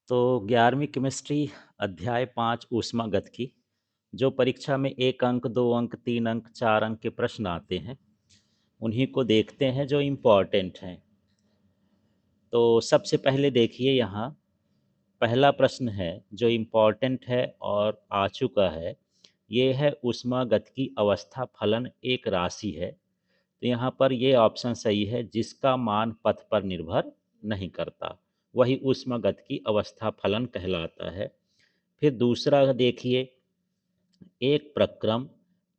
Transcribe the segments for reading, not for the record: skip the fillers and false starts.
तो 11वीं केमिस्ट्री अध्याय 5 ऊष्मागतिकी जो परीक्षा में 1 अंक 2 अंक 3 अंक 4 अंक के प्रश्न आते हैं उन्हीं को देखते हैं जो इम्पोर्टेंट हैं। तो सबसे पहले देखिए यहाँ पहला प्रश्न है जो इम्पोर्टेंट है और आ चुका है। ये है ऊष्मागतिकी अवस्था फलन एक राशि है। तो यहाँ पर ये ऑप्शन सही है जिसका मान पथ पर निर्भर नहीं करता, वही ऊष्मागतिकी अवस्था फलन कहलाता है। फिर दूसरा देखिए, एक प्रक्रम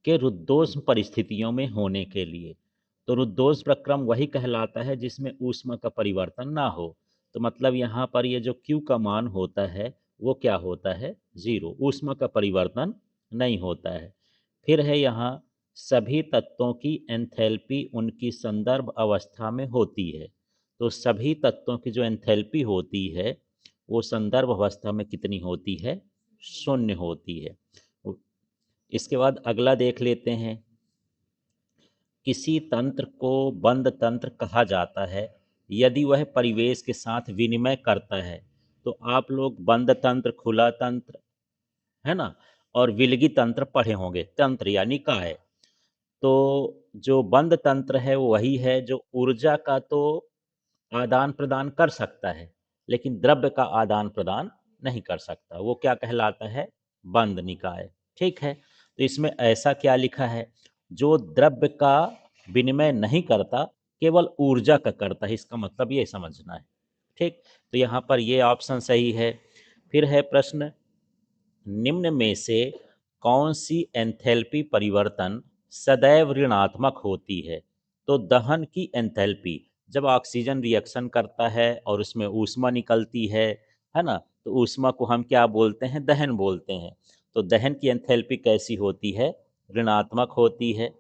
के रुद्धोष्म परिस्थितियों में होने के लिए, तो रुद्धोष्म प्रक्रम वही कहलाता है जिसमें ऊष्मा का परिवर्तन ना हो। तो मतलब यहाँ पर ये जो Q का मान होता है वो क्या होता है, जीरो, ऊष्मा का परिवर्तन नहीं होता है। फिर है यहाँ सभी तत्वों की एंथैल्पी उनकी संदर्भ अवस्था में होती है। तो सभी तत्वों की जो एंथैल्पी होती है वो संदर्भ अवस्था में कितनी होती है, शून्य होती है। इसके बाद अगला देख लेते हैं, किसी तंत्र को बंद तंत्र कहा जाता है यदि वह परिवेश के साथ विनिमय करता है। तो आप लोग बंद तंत्र, खुला तंत्र, है ना, और विलगी तंत्र पढ़े होंगे, तंत्र यानी काय। तो जो बंद तंत्र है वो वही है जो ऊर्जा का तो आदान प्रदान कर सकता है लेकिन द्रव्य का आदान प्रदान नहीं कर सकता, वो क्या कहलाता है, बंद निकाय। ठीक है, तो इसमें ऐसा क्या लिखा है, जो द्रव्य का विनिमय नहीं करता, केवल ऊर्जा का करता है, इसका मतलब ये समझना है। ठीक, तो यहाँ पर ये ऑप्शन सही है। फिर है प्रश्न, निम्न में से कौन सी एंथैल्पी परिवर्तन सदैव ऋणात्मक होती है। तो दहन की एंथैल्पी, जब ऑक्सीजन रिएक्शन करता है और उसमें ऊष्मा निकलती है ना, तो ऊष्मा को हम क्या बोलते हैं, दहन बोलते हैं। तो दहन की एंथैल्पी कैसी होती है, ऋणात्मक होती है।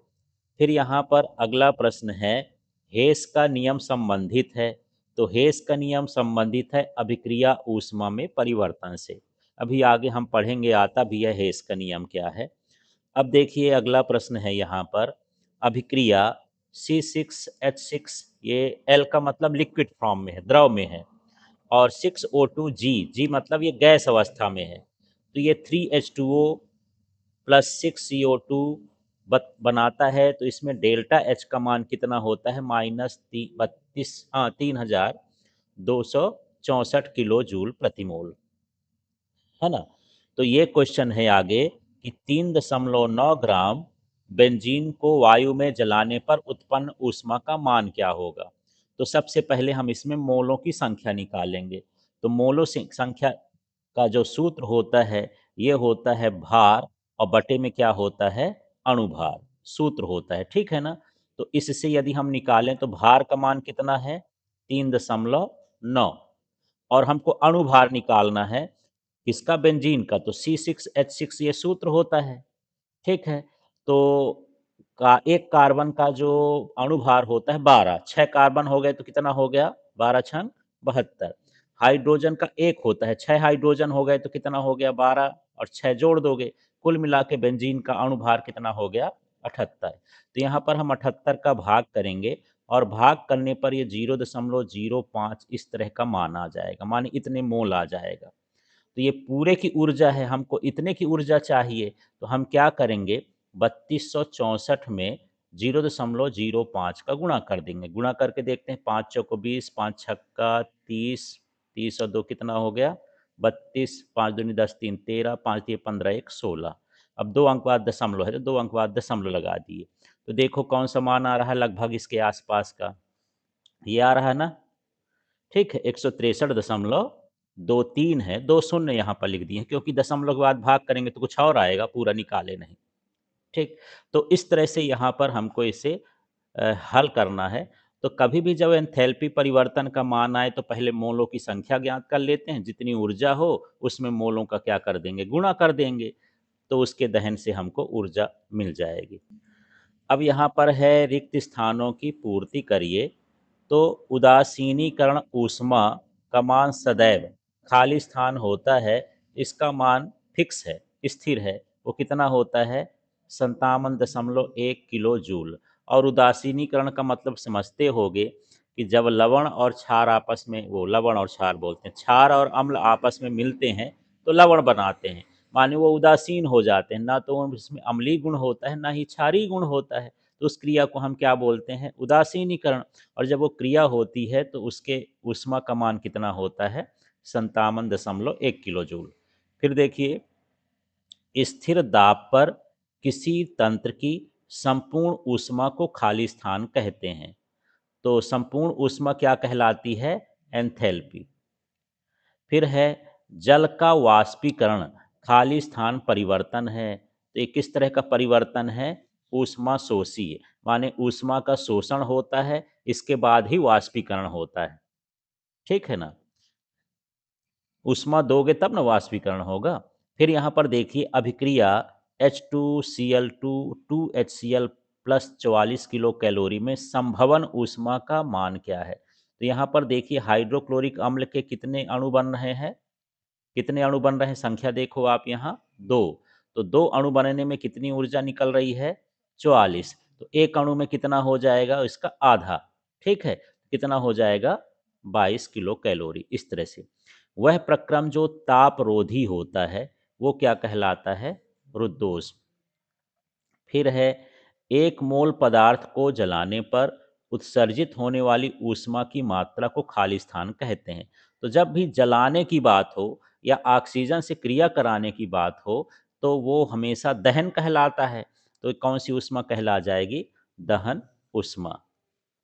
फिर यहाँ पर अगला प्रश्न है, हेस का नियम संबंधित है। तो हेस का नियम संबंधित है अभिक्रिया ऊष्मा में परिवर्तन से। अभी आगे हम पढ़ेंगे, आता भी है हेस का नियम क्या है। अब देखिए अगला प्रश्न है यहाँ पर, अभिक्रिया C6H6, ये L का मतलब लिक्विड फॉर्म में है, द्रव में है, और 6O2G, G मतलब ये गैस अवस्था में है। तो ये 3H2O प्लस 6CO2 बनाता है। तो इसमें डेल्टा एच का मान कितना होता है, -32, हाँ 3264 किलो जूल प्रति मोल, है ना। तो ये क्वेश्चन है आगे कि 3.9 ग्राम बेंजीन को वायु में जलाने पर उत्पन्न ऊष्मा का मान क्या होगा। तो सबसे पहले हम इसमें मोलों की संख्या निकालेंगे। तो मोलों संख्या का जो सूत्र होता है ये होता है भार, और बटे में क्या होता है, अणुभार, सूत्र होता है। ठीक है ना, तो इससे यदि हम निकालें तो भार का मान कितना है, 3.9, और हमको अणुभार निकालना है किसका, बेंजीन का, तो C6H6 ये सूत्र होता है। ठीक है, तो एक कार्बन का जो अणुभार होता है 12, 6 कार्बन हो गए तो कितना हो गया, 12 छंग 72। हाइड्रोजन का एक होता है, 6 हाइड्रोजन हो गए तो कितना हो गया, 12, और 6 जोड़ दोगे, कुल मिला के बेंजीन का अणुभार कितना हो गया, 78। तो यहाँ पर हम 78 का भाग करेंगे और भाग करने पर ये 0.05 इस तरह का मान आ जाएगा, माने इतने मोल आ जाएगा। तो ये पूरे की ऊर्जा है, हमको इतने की ऊर्जा चाहिए, तो हम क्या करेंगे, 3264 में 0.05 का गुणा कर देंगे। गुणा करके देखते हैं, 5 चौको 20, 5 छक्का 30, 30 और 2 कितना हो गया, 32, 5 दूनी 10, 3 13, 5 दिए 15, 1 16। अब 2 अंक बाद दशमलव है तो 2 अंक बाद दशमलव लगा दिए, तो देखो कौन सा मान आ रहा है लगभग इसके आसपास का, ये आ रहा है ना। ठीक है, 163.23 है, 2 शून्य यहाँ पर लिख दिए हैं क्योंकि दशमलव के बाद भाग करेंगे तो कुछ और आएगा, पूरा निकाले नहीं। ठीक, तो इस तरह से यहाँ पर हमको इसे हल करना है। तो कभी भी जब एंथैल्पी परिवर्तन का मान आए तो पहले मोलों की संख्या ज्ञात कर लेते हैं, जितनी ऊर्जा हो उसमें मोलों का क्या कर देंगे, गुणा कर देंगे, तो उसके दहन से हमको ऊर्जा मिल जाएगी। अब यहाँ पर है रिक्त स्थानों की पूर्ति करिए। तो उदासीनीकरण ऊष्मा का मान सदैव, खाली स्थान होता है इसका मान फिक्स है, स्थिर है, वो कितना होता है, 57.1 किलो जूल। और उदासीनीकरण का मतलब समझते होगे कि जब लवण और क्षार आपस में, वो लवण और क्षार बोलते हैं, क्षार और अम्ल आपस में मिलते हैं तो लवण बनाते हैं, माने वो उदासीन हो जाते हैं, ना तो उसमें अम्लीय गुण होता है ना ही क्षारीय गुण होता है, तो उस क्रिया को हम क्या बोलते हैं, उदासीनीकरण। और जब वो क्रिया होती है तो उसके ऊष्मा का मान कितना होता है, 57.1 किलो जूल। फिर देखिए, स्थिर दाब पर किसी तंत्र की संपूर्ण ऊष्मा को खाली स्थान कहते हैं। तो संपूर्ण ऊष्मा क्या कहलाती है, एंथैल्पी। फिर है जल का वाष्पीकरण खाली स्थान परिवर्तन है, तो ये किस तरह का परिवर्तन है, ऊष्मा शोषीय, माने ऊष्मा का शोषण होता है, इसके बाद ही वाष्पीकरण होता है, ठीक है ना। ऊष्मा दोगे तब ना वाष्पीकरण होगा। फिर यहाँ पर देखिए अभिक्रिया H2Cl2 2HCl plus 44 kilo calorie में संभवन ऊष्मा का मान क्या है। तो यहाँ पर देखिए हाइड्रोक्लोरिक अम्ल के कितने अणु बन रहे हैं, कितने अणु बन रहे हैं, संख्या देखो आप यहाँ, दो। तो दो अणु बनने में कितनी ऊर्जा निकल रही है, 44। तो एक अणु में कितना हो जाएगा, इसका आधा, ठीक है, कितना हो जाएगा, 22 किलो कैलोरी। इस तरह से वह प्रक्रम जो तापरोधी होता है वो क्या कहलाता है, रुद्धोष्म। फिर है एक मोल पदार्थ को जलाने पर उत्सर्जित होने वाली ऊष्मा की मात्रा को खाली स्थान कहते हैं। तो जब भी जलाने की बात हो या ऑक्सीजन से क्रिया कराने की बात हो तो वो हमेशा दहन कहलाता है। तो कौन सी ऊष्मा कहला जाएगी, दहन ऊष्मा,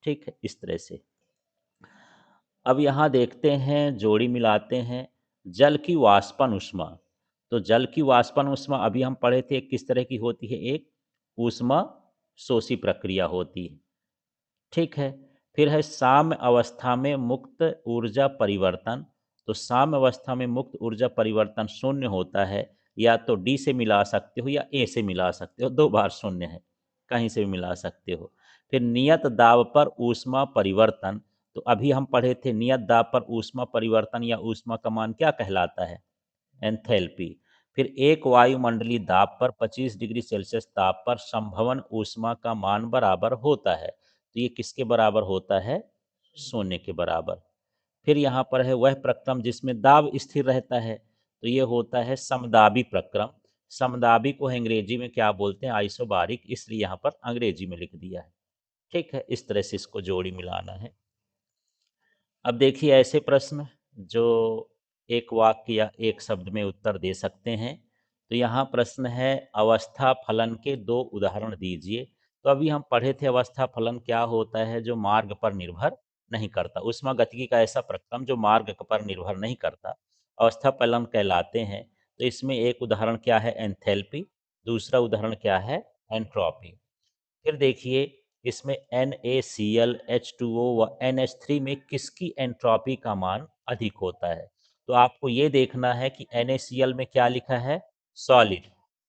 ठीक है, इस तरह से। अब यहाँ देखते हैं, जोड़ी मिलाते हैं, जल की वाष्पन ऊष्मा। तो जल की वाष्पन ऊष्मा अभी हम पढ़े थे किस तरह की होती है, एक ऊष्मा शोषी प्रक्रिया होती है, ठीक है। फिर है साम्य अवस्था में मुक्त ऊर्जा परिवर्तन। तो साम्य अवस्था में मुक्त ऊर्जा परिवर्तन शून्य होता है, या तो डी से मिला सकते हो या ए से मिला सकते हो, दो बार शून्य है, कहीं से भी मिला सकते हो। फिर नियत दाब पर ऊष्मा परिवर्तन। तो अभी हम पढ़े थे नियत दाब पर ऊष्मा परिवर्तन या ऊष्मा का मान क्या कहलाता है, एंथैल्पी। फिर एक वायुमंडलीय दाब पर 25 डिग्री सेल्सियस ताप पर संभवन ऊष्मा का मान बराबर होता है। तो ये किसके बराबर होता है, शून्य के बराबर। फिर यहाँ पर है वह प्रक्रम जिसमें दाब स्थिर रहता है, तो ये होता है समदाबी प्रक्रम। समदाबी को अंग्रेजी में क्या बोलते हैं, आइसोबारिक, इसलिए यहाँ पर अंग्रेजी में लिख दिया है, ठीक है। इस तरह से इसको जोड़ी मिलाना है। अब देखिए ऐसे प्रश्न जो एक वाक्य या एक शब्द में उत्तर दे सकते हैं। तो यहाँ प्रश्न है अवस्था फलन के दो उदाहरण दीजिए। तो अभी हम पढ़े थे अवस्था फलन क्या होता है, जो मार्ग पर निर्भर नहीं करता, ऊष्मागतिकी का ऐसा प्रक्रम जो मार्ग पर निर्भर नहीं करता, अवस्था फलन कहलाते हैं। तो इसमें एक उदाहरण क्या है, एंथैल्पी, दूसरा उदाहरण क्या है, एंट्रोपी। फिर देखिए इसमें NaCl H2O व NH3 में किसकी एंट्रोपी का मान अधिक होता है। तो आपको ये देखना है कि NaCl में क्या लिखा है, सॉलिड,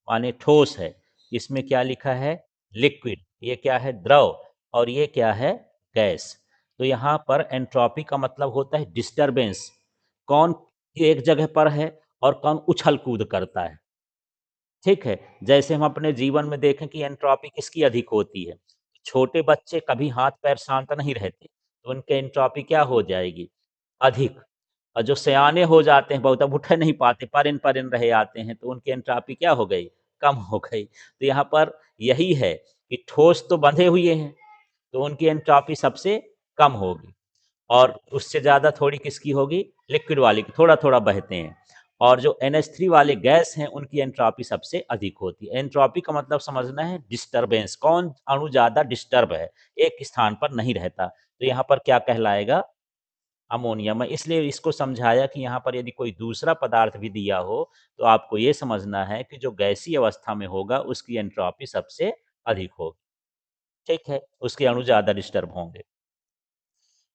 माने ठोस है। इसमें क्या लिखा है, लिक्विड, ये क्या है, द्रव, और ये क्या है, गैस। तो यहाँ पर एंट्रोपी का मतलब होता है डिस्टरबेंस, कौन एक जगह पर है और कौन उछल कूद करता है, ठीक है। जैसे हम अपने जीवन में देखें कि एंट्रोपी किसकी अधिक होती है, छोटे बच्चे कभी हाथ पैर शांत नहीं रहते, तो उनके एंट्रोपी क्या हो जाएगी, अधिक। और जो सयाने हो जाते हैं बहुत, अब उठ नहीं पाते, परिन परिन रहे आते हैं, तो उनकी एंट्रोपी क्या हो गई, कम हो गई। तो यहाँ पर यही है कि ठोस तो बंधे हुए हैं, तो उनकी एंट्रोपी सबसे कम होगी, और उससे ज़्यादा थोड़ी किसकी होगी, लिक्विड वाली की, थोड़ा थोड़ा बहते हैं। और जो NH3 वाले गैस हैं उनकी एंट्रोपी सबसे अधिक होती है। एंट्रोपी का मतलब समझना है डिस्टर्बेंस, कौन अणु ज़्यादा डिस्टर्ब है, एक स्थान पर नहीं रहता। तो यहाँ पर क्या कहलाएगा, अमोनिया। मैं इसलिए इसको समझाया कि यहाँ पर यदि कोई दूसरा पदार्थ भी दिया हो तो आपको ये समझना है कि जो गैसीय अवस्था में होगा उसकी एंट्रोपी सबसे अधिक होगी, ठीक है, उसके अणु ज़्यादा डिस्टर्ब होंगे।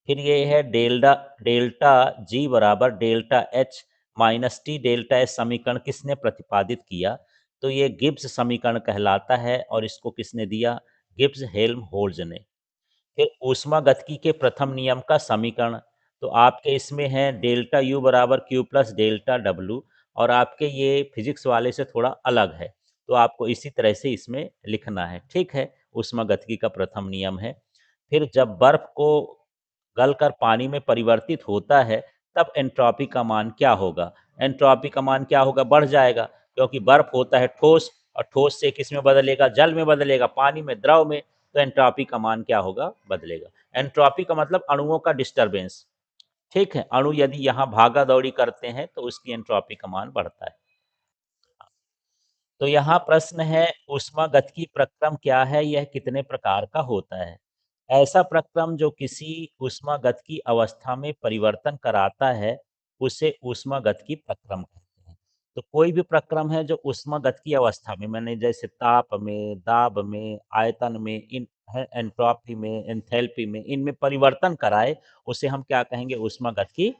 फिर ये है डेल्टा डेल्टा जी बराबर delta H minus T delta H समीकरण किसने प्रतिपादित किया। तो ये गिब्स समीकरण कहलाता है, और इसको किसने दिया, गिब्स हेल्महोल्ट्ज ने। फिर ऊष्मागतिकी के प्रथम नियम का समीकरण, तो आपके इसमें है डेल्टा यू बराबर क्यू प्लस डेल्टा डब्लू, और आपके ये फिजिक्स वाले से थोड़ा अलग है, तो आपको इसी तरह से इसमें लिखना है, ठीक है। ऊष्मागतिकी का प्रथम नियम है। फिर जब बर्फ को गलकर पानी में परिवर्तित होता है, तब एंट्रोपी का मान क्या होगा? एंट्रोपी का मान क्या होगा? बढ़ जाएगा, क्योंकि बर्फ होता है ठोस, और ठोस से किस में बदलेगा? जल में बदलेगा, पानी में, द्रव में। तो एंट्रोपी का मान क्या होगा? बदलेगा। एंट्रोपी का मतलब अणुओं का डिस्टर्बेंस। ठीक है, अणु यदि यहाँ भागा दौड़ी करते हैं तो उसकी एंट्रोपी का मान बढ़ता है। तो यहाँ प्रश्न है, ऊष्मागतिकी प्रक्रम क्या है, यह कितने प्रकार का होता है? ऐसा प्रक्रम जो किसी ऊष्मागतिकी अवस्था में परिवर्तन कराता है, उसे ऊष्मागतिकी प्रक्रम कहते हैं। तो कोई भी प्रक्रम है जो ऊष्मागतिकी अवस्था में, माने जैसे ताप में, दाब में, आयतन में, इन है एंट्रोपी में, एंथैल्पी में, इनमें परिवर्तन कराए, उसे हम क्या कहेंगे? ऊष्मागतिकी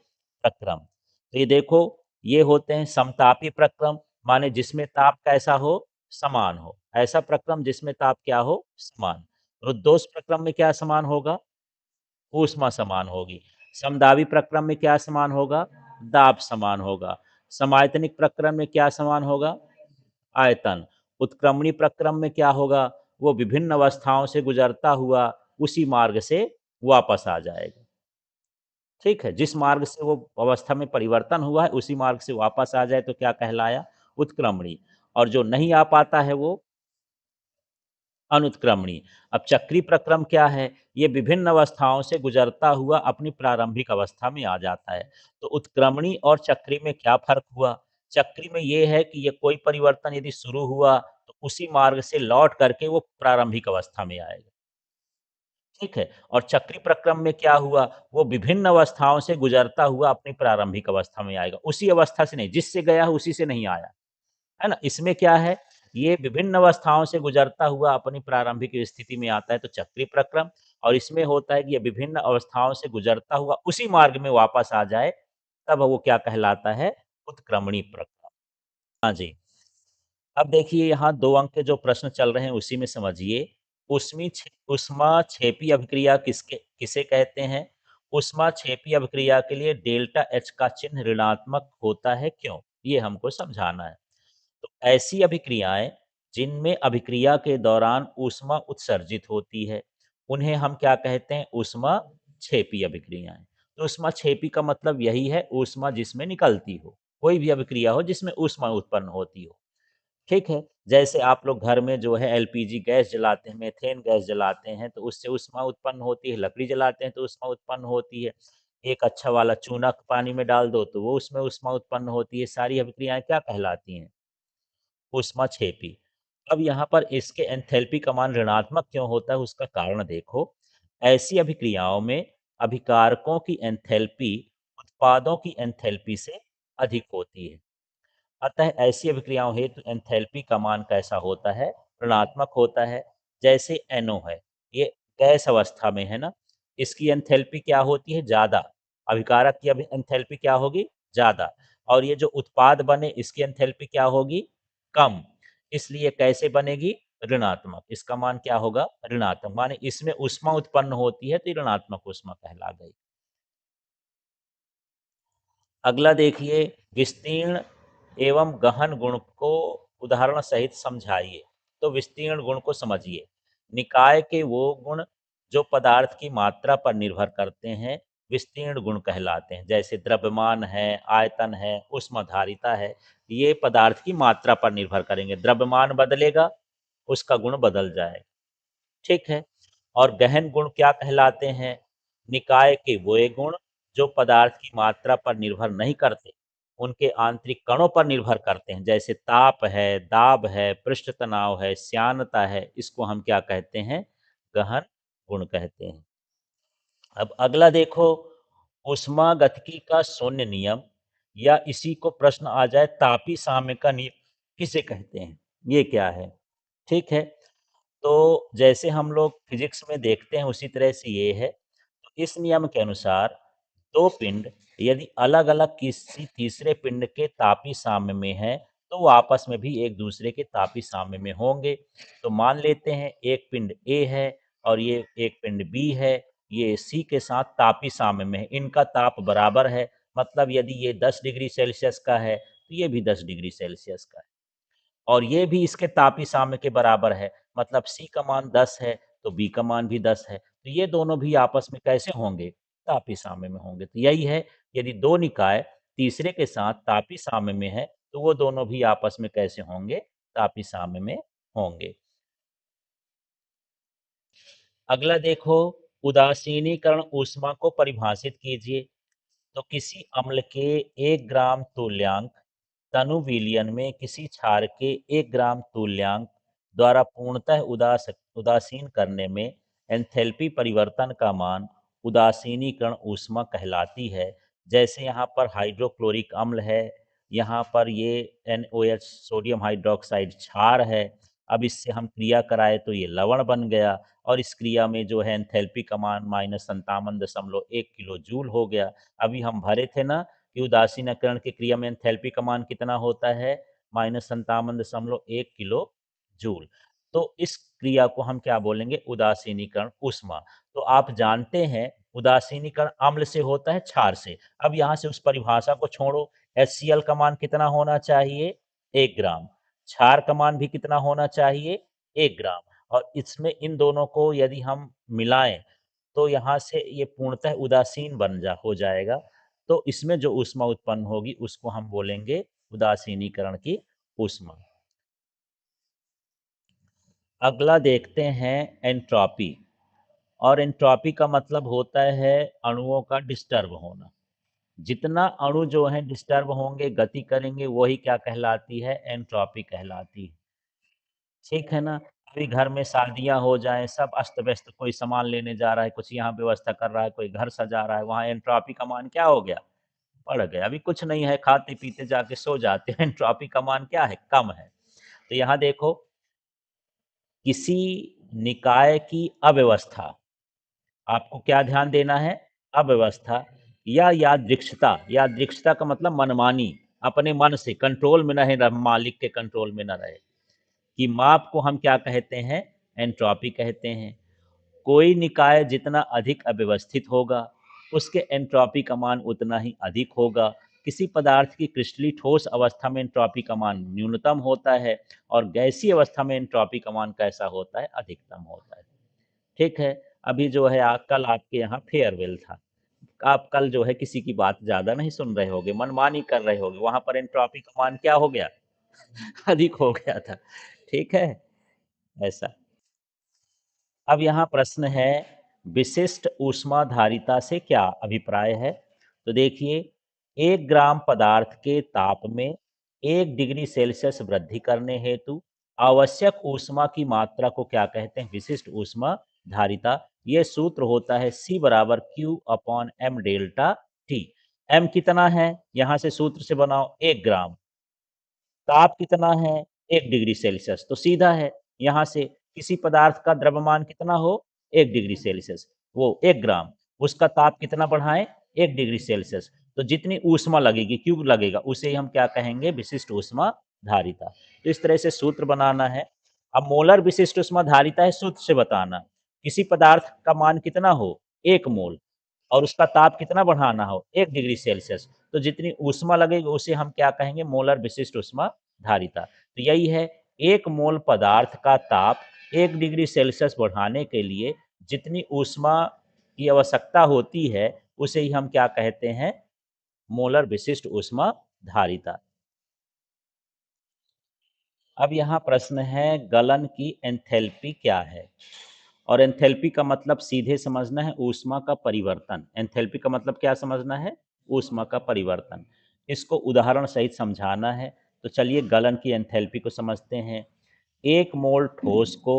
प्रक्रम। तो ये देखो, ये होते हैं समतापी प्रक्रम, माने जिसमें ताप कैसा हो? समान हो। ऐसा प्रक्रम जिसमें ताप क्या हो? समान। रुद्धोष्म प्रक्रम में क्या समान होगा? ऊष्मा समान होगी। समदाबी प्रक्रम में क्या समान होगा? दाब समान होगा। समायतनिक प्रक्रम में क्या समान होगा? आयतन। उत्क्रमणी प्रक्रम में क्या होगा? वो विभिन्न अवस्थाओं से गुजरता हुआ उसी मार्ग से वापस आ जाएगा। ठीक है, जिस मार्ग से वो अवस्था में परिवर्तन हुआ है, उसी मार्ग से वापस आ जाए तो क्या कहलाया? उत्क्रमणी। और जो नहीं आ पाता है वो अनुत्क्रमणी। अब चक्रीय प्रक्रम क्या है? ये विभिन्न अवस्थाओं से गुजरता हुआ अपनी प्रारंभिक अवस्था में आ जाता है। तो उत्क्रमणी और चक्रीय में क्या फ़र्क हुआ? चक्रीय में ये है कि ये कोई परिवर्तन यदि शुरू हुआ, तो उसी मार्ग से लौट करके वो प्रारंभिक अवस्था में आएगा। ठीक है? और चक्रीय प्रक्रम में क्या हुआ? वो विभिन्न अवस्थाओं से गुजरता हुआ अपनी प्रारंभिक अवस्था में आएगा। उसी अवस्था से नहीं, जिससे गया है उसी से नहीं आया। है ना? इसमें क्या है? ये विभिन्न अवस्थाओं से गुजरता हुआ अपनी प्रारंभिक स्थिति में आता है, तो चक्रीय प्रक्रम। और इसमें होता है कि ये विभिन्न अवस्थाओं से गुजरता हुआ उसी मार्ग में वापस आ जाए, तब वो क्या कहलाता है? उत्क्रमणी प्रक्रम। हाँ जी। अब देखिए, यहाँ 2 अंक के जो प्रश्न चल रहे हैं उसी में समझिए। ऊष्माक्षेपी अभिक्रिया किसे कहते हैं? ऊष्माक्षेपी अभिक्रिया के लिए डेल्टा H का चिन्ह ऋणात्मक होता है, क्यों? ये हमको समझाना है। तो ऐसी अभिक्रियाएं जिनमें अभिक्रिया के दौरान ऊष्मा उत्सर्जित होती है, उन्हें हम क्या कहते हैं? ऊष्मा छेपी अभिक्रियाएं। तो ऊष्मा छेपी का मतलब यही है, ऊष्मा जिसमें निकलती हो, कोई भी अभिक्रिया हो जिसमें ऊष्मा उत्पन्न होती हो। ठीक है, जैसे आप लोग घर में जो है एलपीजी गैस जलाते हैं, मीथेन गैस जलाते हैं, तो उससे ऊष्मा उत्पन्न होती है। लकड़ी जलाते हैं तो ऊष्मा उत्पन्न होती है। एक अच्छा वाला चूना पानी में डाल दो तो वो उसमें ऊष्मा उत्पन्न होती है। सारी अभिक्रियाएं क्या कहलाती हैं? ऊष्माक्षेपी। अब यहाँ पर इसके एंथैल्पी का मान ऋणात्मक क्यों होता है, उसका कारण देखो। ऐसी अभिक्रियाओं में अभिकारकों की एंथैल्पी उत्पादों की एंथैल्पी से अधिक होती है। अतः ऐसी अभिक्रियाओं हेतु एंथैल्पी का मान कैसा होता है? ऋणात्मक होता है। जैसे NO है, ये गैस अवस्था में है ना, इसकी एंथैल्पी क्या होती है? ज़्यादा। अभिकारक की अभी एंथैल्पी क्या होगी? ज़्यादा। और ये जो उत्पाद बने, इसकी एंथैल्पी क्या होगी? कम। इसलिए कैसे बनेगी? ऋणात्मक। इसका मान क्या होगा? ऋणात्मक। माने इसमें ऊष्मा उत्पन्न होती है तो ये ऋणात्मक ऊष्मा कहला गई। अगला देखिए, विस्तीर्ण एवं गहन गुण को उदाहरण सहित समझाइए। तो विस्तीर्ण गुण को समझिए। निकाय के वो गुण जो पदार्थ की मात्रा पर निर्भर करते हैं, विस्तीर्ण गुण कहलाते हैं। जैसे द्रव्यमान है, आयतन है, ऊष्माधारिता है। ये पदार्थ की मात्रा पर निर्भर करेंगे। द्रव्यमान बदलेगा, उसका गुण बदल जाएगा। ठीक है। और गहन गुण क्या कहलाते हैं? निकाय के वे गुण जो पदार्थ की मात्रा पर निर्भर नहीं करते, उनके आंतरिक कणों पर निर्भर करते हैं। जैसे ताप है, दाब है, पृष्ठ तनाव है, श्यानता है, इसको हम क्या कहते हैं? गहन गुण कहते हैं। अब अगला देखो, ऊष्मागतिकी का शून्य नियम, या इसी को प्रश्न आ जाए तापी साम्य का नियम किसे कहते हैं? ये क्या है? ठीक है। तो जैसे हम लोग फिजिक्स में देखते हैं उसी तरह से ये है। तो इस नियम के अनुसार 2 पिंड यदि अलग-अलग किसी तीसरे पिंड के तापी साम्य में हैं, तो वो आपस में भी एक दूसरे के तापी साम्य में होंगे। तो मान लेते हैं एक पिंड A है और ये एक पिंड B है, ये C के साथ तापी साम्य में है। इनका ताप बराबर है, मतलब यदि ये 10 डिग्री सेल्सियस का है, तो ये भी 10 डिग्री सेल्सियस का है। और ये भी इसके तापी साम्य के बराबर है, मतलब C का मान 10 है तो B का मान भी 10 है। तो ये दोनों भी आपस में कैसे होंगे? तापी साम्य में होंगे। तो यही है, यदि दो निकाय तीसरे के साथ तापी साम्य में है तो वो दोनों भी आपस में कैसे होंगे? तापी साम्य में होंगे। अगला देखो, उदासीनीकरण ऊष्मा को परिभाषित कीजिए। तो किसी अम्ल के 1 ग्राम तुल्यांक तनु विलयन में किसी क्षार के 1 ग्राम तुल्यांक द्वारा पूर्णतः उदासीन करने में एंथैल्पी परिवर्तन का मान उदासीनीकरण ऊष्मा कहलाती है। जैसे यहाँ पर हाइड्रोक्लोरिक अम्ल है, यहाँ पर ये NOH सोडियम हाइड्रोक्साइड क्षार है। अब इससे हम क्रिया कराए तो ये लवण बन गया और इस क्रिया में जो है एंथैल्पी का मान -57.1 किलो जूल हो गया। अभी हम भरे थे ना कि उदासीनीकरण की क्रिया में एंथैल्पी का मान कितना होता है? -57.1 किलो जूल। तो इस क्रिया को हम क्या बोलेंगे? उदासीनीकरण ऊष्मा। तो आप जानते हैं उदासीनीकरण अम्ल से होता है, क्षार से। अब यहाँ से उस परिभाषा को छोड़ो, HCl का मान कितना होना चाहिए? 1 ग्राम। क्षार का मान भी कितना होना चाहिए? 1 ग्राम। और इसमें इन दोनों को यदि हम मिलाएं तो यहाँ से ये पूर्णतः उदासीन बन जा हो जाएगा। तो इसमें जो ऊष्मा उत्पन्न होगी उसको हम बोलेंगे उदासीनीकरण की ऊष्मा। अगला देखते हैं एंट्रोपी। और एंट्रोपी का मतलब होता है अणुओं का डिस्टर्ब होना। जितना अणु जो है डिस्टर्ब होंगे, गति करेंगे, वही क्या कहलाती है? एंट्रोपी कहलाती है। ठीक है ना? अभी घर में शादियां हो जाएं, सब अस्त व्यस्त, कोई सामान लेने जा रहा है, कुछ यहाँ व्यवस्था कर रहा है, कोई घर सजा रहा है, वहाँ एंट्रोपी का मान क्या हो गया? बढ़ गया। अभी कुछ नहीं है, खाते पीते जाके सो जाते हैं, एंट्रोपी का मान क्या है? कम है। तो यहाँ देखो, किसी निकाय की अव्यवस्था, आपको क्या ध्यान देना है? अव्यवस्था या यादृच्छिकता। यादृच्छिकता का मतलब मनमानी, अपने मन से कंट्रोल में नहीं रहे, मालिक के कंट्रोल में न रहे, कि माप को हम क्या कहते हैं? एंट्रोपी कहते हैं। कोई निकाय जितना अधिक अव्यवस्थित होगा, उसके एंट्रोपी का मान उतना ही अधिक होगा। किसी पदार्थ की क्रिस्टली ठोस अवस्था में एंट्रोपी का मान न्यूनतम होता है और गैसीय अवस्था में एंट्रोपी का मान कैसा होता है? अधिकतम होता है। ठीक है? अभी जो है कल आपके यहाँ फेयरवेल था। आप कल जो है किसी की बात ज़्यादा नहीं सुन रहे होगे, मनमानी कर रहे होगे, वहाँ पर एंट्रोपी का मान क्या हो गया? अधिक हो गया था। ठीक है? ऐसा। अब यहाँ प्रश्न है, विशिष्ट ऊष्माधारिता से क्या अभिप्राय है? तो देखिए, 1 ग्राम पदार्थ के ताप में 1 डिग्री सेल्सियस वृद्धि करने हेतु आवश्यक ऊष्मा की मात्रा को क्या कहते हैं? विशिष्ट ऊष्मा धारिता। ये सूत्र होता है C बराबर Q upon M delta T। M कितना है? यहाँ से सूत्र से बनाओ, 1 ग्राम। ताप कितना है? 1 डिग्री सेल्सियस। तो सीधा है, यहाँ से किसी पदार्थ का द्रव्यमान कितना हो? 1 डिग्री सेल्सियस, वो 1 ग्राम। उसका ताप कितना बढ़ाएँ? 1 डिग्री सेल्सियस। तो जितनी ऊष्मा लगेगी, क्यू लगेगा, उसे ही हम क्या कहेंगे? विशिष्ट ऊष्मा धारिता। तो इस तरह से सूत्र बनाना है। अब मोलर विशिष्ट ऊष्मा धारिता है, सूत्र से बताना। किसी पदार्थ का मान कितना हो? 1 मोल। और उसका ताप कितना बढ़ाना हो? 1 डिग्री सेल्सियस। तो जितनी ऊष्मा लगेगी उसे हम क्या कहेंगे? मोलर विशिष्ट ऊष्मा धारिता। तो यही है, 1 मोल पदार्थ का ताप 1 डिग्री सेल्सियस बढ़ाने के लिए जितनी ऊष्मा की आवश्यकता होती है, उसे ही हम क्या कहते हैं? मोलर विशिष्ट ऊष्मा धारिता। अब यहाँ प्रश्न है, गलन की एंथैल्पी क्या है? और एंथैल्पी का मतलब सीधे समझना है ऊष्मा का परिवर्तन। एंथैल्पी का मतलब क्या समझना है? ऊष्मा का परिवर्तन। इसको उदाहरण सहित समझाना है। तो चलिए गलन की एंथैल्पी को समझते हैं। 1 मोल ठोस को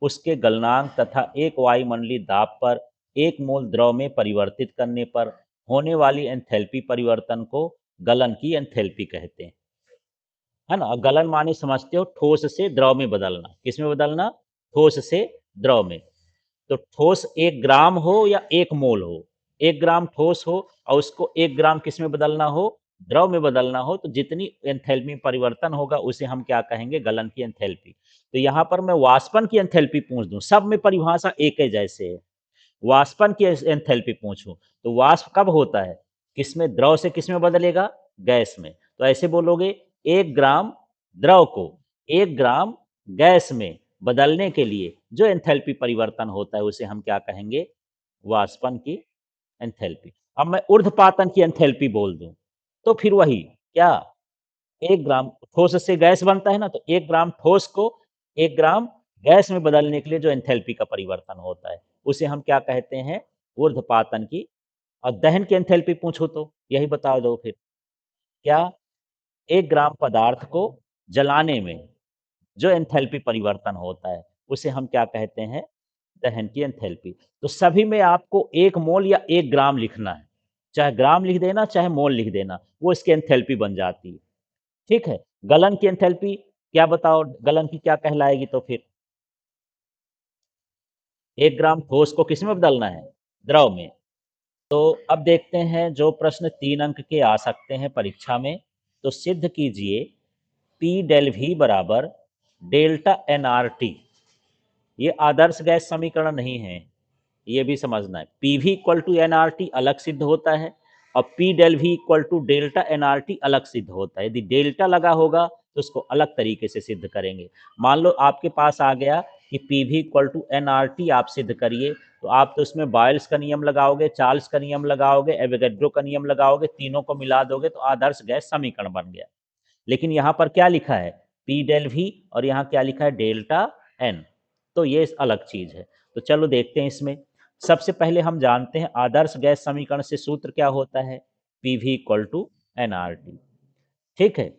उसके गलनांक तथा 1 वायुमंडलीय दाब पर 1 मोल द्रव में परिवर्तित करने पर होने वाली एंथैल्पी परिवर्तन को गलन की एंथैल्पी कहते हैं। है ना? गलन माने समझते हो ठोस से द्रव में बदलना। किस में बदलना? ठोस से द्रव में। तो ठोस 1 ग्राम हो या 1 मोल हो, 1 ग्राम ठोस हो और उसको 1 ग्राम किस में बदलना हो? द्रव में बदलना हो, तो जितनी एंथैल्पी में परिवर्तन होगा उसे हम क्या कहेंगे? गलन की एंथैल्पी। तो यहाँ पर मैं वाष्पन की एंथैल्पी पूछ दूँ, सब में परिभाषा एक ही जैसे है। वाष्पन की एंथैल्पी पूछूं तो वाष्प कब होता है? किसमें? द्रव से किसमें बदलेगा? गैस में। तो ऐसे बोलोगे, 1 ग्राम द्रव को 1 ग्राम गैस में बदलने के लिए जो एंथैल्पी परिवर्तन होता है उसे हम क्या कहेंगे? वाष्पन की एंथैल्पी। अब मैं ऊर्ध्वपातन की एंथैल्पी बोल दूं तो फिर वही क्या, 1 ग्राम ठोस से गैस बनता है ना, तो 1 ग्राम ठोस को 1 ग्राम गैस में बदलने के लिए जो एंथैल्पी का परिवर्तन होता है, उसे हम क्या कहते हैं, ऊर्ध्वपातन की। और दहन की एंथैल्पी पूछो तो यही बता दो फिर, क्या 1 ग्राम पदार्थ को जलाने में जो एंथैल्पी परिवर्तन होता है, उसे हम क्या कहते हैं, दहन की एंथैल्पी। तो सभी में आपको 1 मोल या 1 ग्राम लिखना है, चाहे ग्राम लिख देना, चाहे मोल लिख देना, वो इसकी एंथैल्पी बन जाती है। ठीक है? गलन की एंथैल्पी क्या बताओ, गलन की क्या कहलाएगी तो फिर? 1 ग्राम ठोस को किसमें बदलना है? द्रव में। तो अब देखते हैं जो प्रश्न 3 अंक के आ सकते हैं परीक्षा में, तो सिद्ध कीजिए P डेल V बराबर डेल्टा nRT। ये आदर्श गैस समीकरण नहीं है, ये भी समझना है। PV इक्वल टू nRT अलग सिद्ध होता है और P del V equal to delta nRT अलग सिद्ध होता है। यदि डेल्टा लगा होगा तो उसको अलग तरीके से सिद्ध करेंगे। मान लो आपके पास आ गया कि PV इक्वल टू nRT आप सिद्ध करिए, तो आप तो उसमें बॉयल्स का नियम लगाओगे, चार्ल्स का नियम लगाओगे, एवोगैड्रो का नियम लगाओगे, तीनों को मिला दोगे तो आदर्श गैस समीकरण बन गया। लेकिन यहाँ पर क्या लिखा है, P डेल V, और यहाँ क्या लिखा है, डेल्टा N। तो ये अलग चीज है। तो चलो देखते हैं इसमें। सबसे पहले हम जानते हैं आदर्श गैस समीकरण से सूत्र क्या होता है, PV इक्वल टू nRT। ठीक है?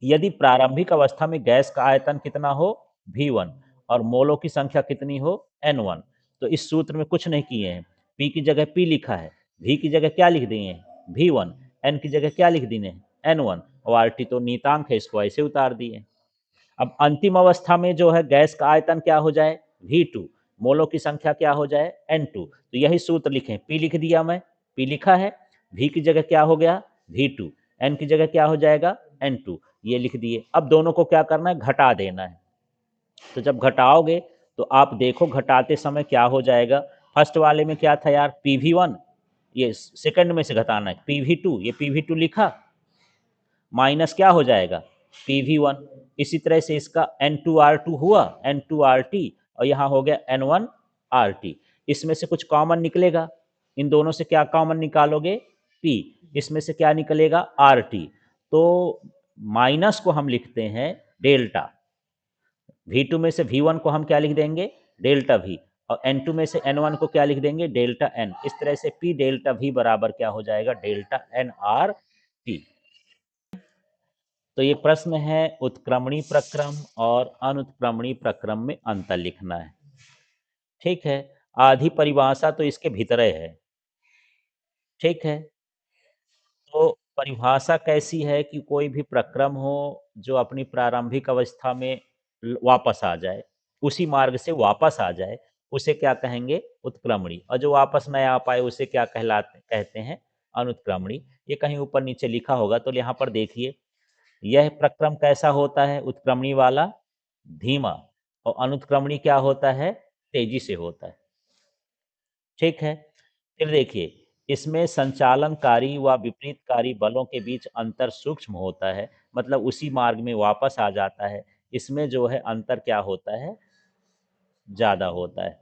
यदि प्रारंभिक अवस्था में गैस का आयतन कितना हो, V1, और मोलों की संख्या कितनी हो, N1, तो इस सूत्र में कुछ नहीं किए हैं। P की जगह P लिखा है, V की जगह क्या लिख दिए हैं, V1, N की जगह क्या लिख दिए हैं, N1, और RT तो नीतांक है, इसको ऐसे उतार दिए। अब अंतिम अवस्था में जो है गैस का आयतन क्या हो जाए, V2, मोलों की संख्या क्या हो जाए, N2। तो यही सूत्र लिखें, P लिख दिया मैं, P लिखा है, V की जगह क्या हो गया, V2, N की जगह क्या हो जाएगा, N2, ये लिख दिए। अब दोनों को क्या करना है, घटा देना है। तो जब घटाओगे तो आप देखो घटाते समय क्या हो जाएगा। फर्स्ट वाले में क्या था यार, PV1, ये सेकंड में से घटाना है, PV2, ये PV2 लिखा, माइनस क्या हो जाएगा, PV1। इसी तरह से इसका N2R2 हुआ, N2RT, और यहाँ हो गया N1RT। इसमें से कुछ कॉमन निकलेगा, इन दोनों से क्या कॉमन निकालोगे, P, इसमें से क्या निकलेगा, RT। तो माइनस को हम लिखते हैं डेल्टा, V2 में से V1 को हम क्या लिख देंगे, डेल्टा V, और N2 में से N1 को क्या लिख देंगे, डेल्टा N। इस तरह से P डेल्टा V बराबर क्या हो जाएगा, डेल्टा nRT। तो ये प्रश्न है, उत्क्रमणी प्रक्रम और अनुत्क्रमणी प्रक्रम में अंतर लिखना है। ठीक है? आधी परिभाषा तो इसके भीतर है। ठीक है? तो परिभाषा कैसी है कि कोई भी प्रक्रम हो जो अपनी प्रारंभिक अवस्था में वापस आ जाए, उसी मार्ग से वापस आ जाए, उसे क्या कहेंगे, उत्क्रमणी। और जो वापस नहीं आ पाए उसे क्या कहलाते कहते हैं, अनुत्क्रमणी। ये कहीं ऊपर नीचे लिखा होगा, तो यहाँ पर देखिए, यह प्रक्रम कैसा होता है, उत्क्रमणी वाला धीमा, और अनुत्क्रमणी क्या होता है, तेजी से होता है। ठीक है? फिर देखिए, इसमें संचालनकारी व विपरीतकारी बलों के बीच अंतर सूक्ष्म होता है, मतलब उसी मार्ग में वापस आ जाता है। इसमें जो है अंतर क्या होता है, ज़्यादा होता है।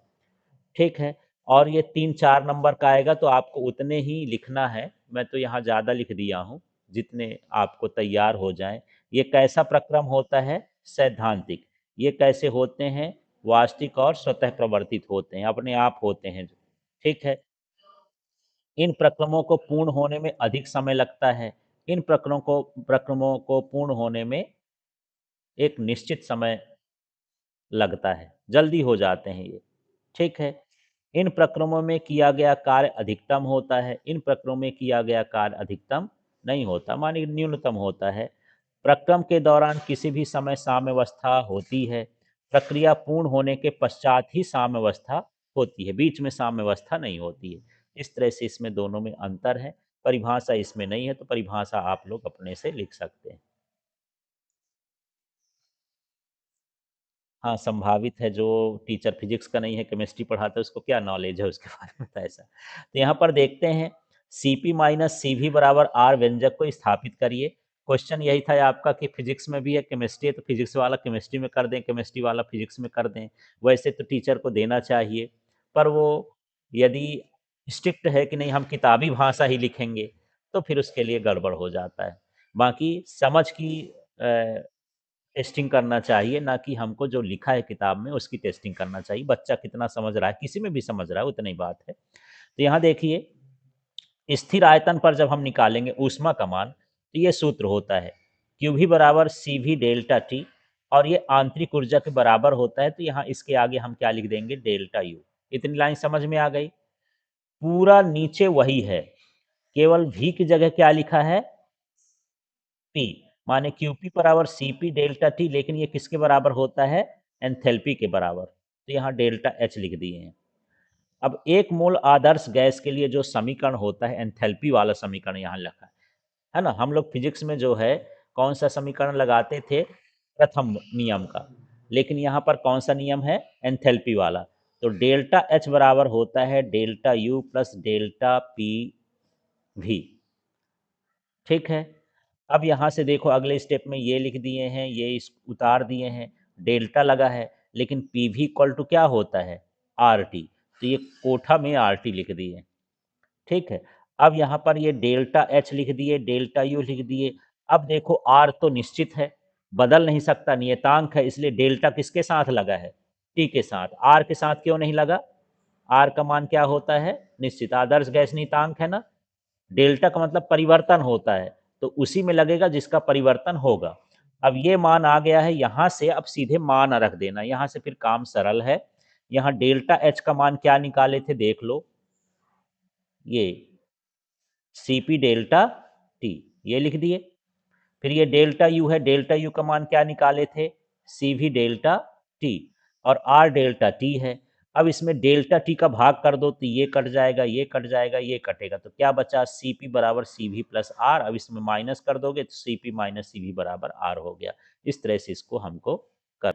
ठीक है? और ये 3-4 नंबर का आएगा तो आपको उतने ही लिखना है। मैं तो यहाँ ज़्यादा लिख दिया हूँ, जितने आपको तैयार हो जाएँ। ये कैसा प्रक्रम होता है, सैद्धांतिक। ये कैसे होते हैं, वास्तविक और स्वतः प्रवर्तित होते हैं, अपने आप होते हैं जो। ठीक है? इन प्रक्रमों को पूर्ण होने में अधिक समय लगता है। इन प्रक्रमों को पूर्ण होने में एक निश्चित समय लगता है, जल्दी हो जाते हैं ये। ठीक है? इन प्रक्रमों में किया गया कार्य अधिकतम होता है, इन प्रक्रमों में किया गया कार्य अधिकतम नहीं होता, मानिए न्यूनतम होता है। प्रक्रम के दौरान किसी भी समय साम्यावस्था होती है, प्रक्रिया पूर्ण होने के पश्चात ही साम्यावस्था होती है, बीच में साम्यावस्था नहीं होती है। इस तरह से इसमें दोनों में अंतर है। परिभाषा इसमें नहीं है, तो परिभाषा आप लोग अपने से लिख सकते हैं। हाँ, संभावित है, जो टीचर फिजिक्स का नहीं है, केमिस्ट्री पढ़ाता है, उसको क्या नॉलेज है उसके बारे में, तो ऐसा। तो यहाँ पर देखते हैं, Cp माइनस Cv बराबर R व्यंजक को स्थापित करिए। क्वेश्चन यही था आपका कि फिजिक्स में भी है, केमिस्ट्री है, तो फिजिक्स वाला केमिस्ट्री में कर दें, केमिस्ट्री वाला फिजिक्स में कर दें। वैसे तो टीचर को देना चाहिए, पर वो यदि स्ट्रिक्ट है कि नहीं हम किताबी भाषा ही लिखेंगे, तो फिर उसके लिए गड़बड़ हो जाता है। बाकी समझ की टेस्टिंग करना चाहिए, ना कि हमको जो लिखा है किताब में उसकी टेस्टिंग करना चाहिए। बच्चा कितना समझ रहा है, किसी में भी समझ रहा है उतनी बात है। तो यहाँ देखिए, स्थिर आयतन पर जब हम निकालेंगे ऊष्मा का मान, तो ये सूत्र होता है क्यू भी बराबर सी भी डेल्टा टी, और ये आंतरिक ऊर्जा के बराबर होता है। तो यहाँ इसके आगे हम क्या लिख देंगे, डेल्टा यू। इतनी लाइन समझ में आ गई। पूरा नीचे वही है, केवल भी की जगह क्या लिखा है, पी, माने क्यूपी बराबर सीपी डेल्टा टी, लेकिन ये किसके बराबर होता है, एंथैल्पी के बराबर। तो यहाँ डेल्टा एच लिख दिए हैं। अब एक मोल आदर्श गैस के लिए जो समीकरण होता है, एंथैल्पी वाला समीकरण यहाँ लिखा है ना। हम लोग फिजिक्स में जो है कौन सा समीकरण लगाते थे, प्रथम नियम का, लेकिन यहाँ पर कौन सा नियम है, एंथैल्पी वाला। तो डेल्टा एच बराबर होता है delta U plus delta P भी। ठीक है। अब यहाँ से देखो अगले स्टेप में ये लिख दिए हैं, ये इस उतार दिए हैं, डेल्टा लगा है, लेकिन पी भी इक्वल टू क्या होता है, आर टी। तो ये कोठा में आर टी लिख दिए। ठीक है। अब यहाँ पर ये डेल्टा एच लिख दिए, डेल्टा यू लिख दिए। अब देखो आर तो निश्चित है, बदल नहीं सकता, नियतांक है, इसलिए डेल्टा किसके साथ लगा है, टी के साथ। आर के साथ क्यों नहीं लगा, आर का मान क्या होता है, निश्चित। आदर्श गैस नियतांक है ना, डेल्टा का मतलब परिवर्तन होता है, तो उसी में लगेगा जिसका परिवर्तन होगा। अब ये मान आ गया है, यहां से अब सीधे मान रख देना, यहां से फिर काम सरल है। यहाँ डेल्टा एच का मान क्या निकाले थे, देख लो, ये सीपी डेल्टा टी, ये लिख दिए। फिर ये डेल्टा यू है, डेल्टा यू का मान क्या निकाले थे, सी भी डेल्टा टी, और आर डेल्टा टी है। अब इसमें डेल्टा टी का भाग कर दो, तो ये कट जाएगा, ये कट जाएगा, ये कटेगा, तो क्या बचा, सी पी बराबर सी भी प्लस आर। अब इसमें माइनस कर दोगे तो सी पी माइनस सी भी बराबर आर हो गया। इस तरह से इसको हमको कर।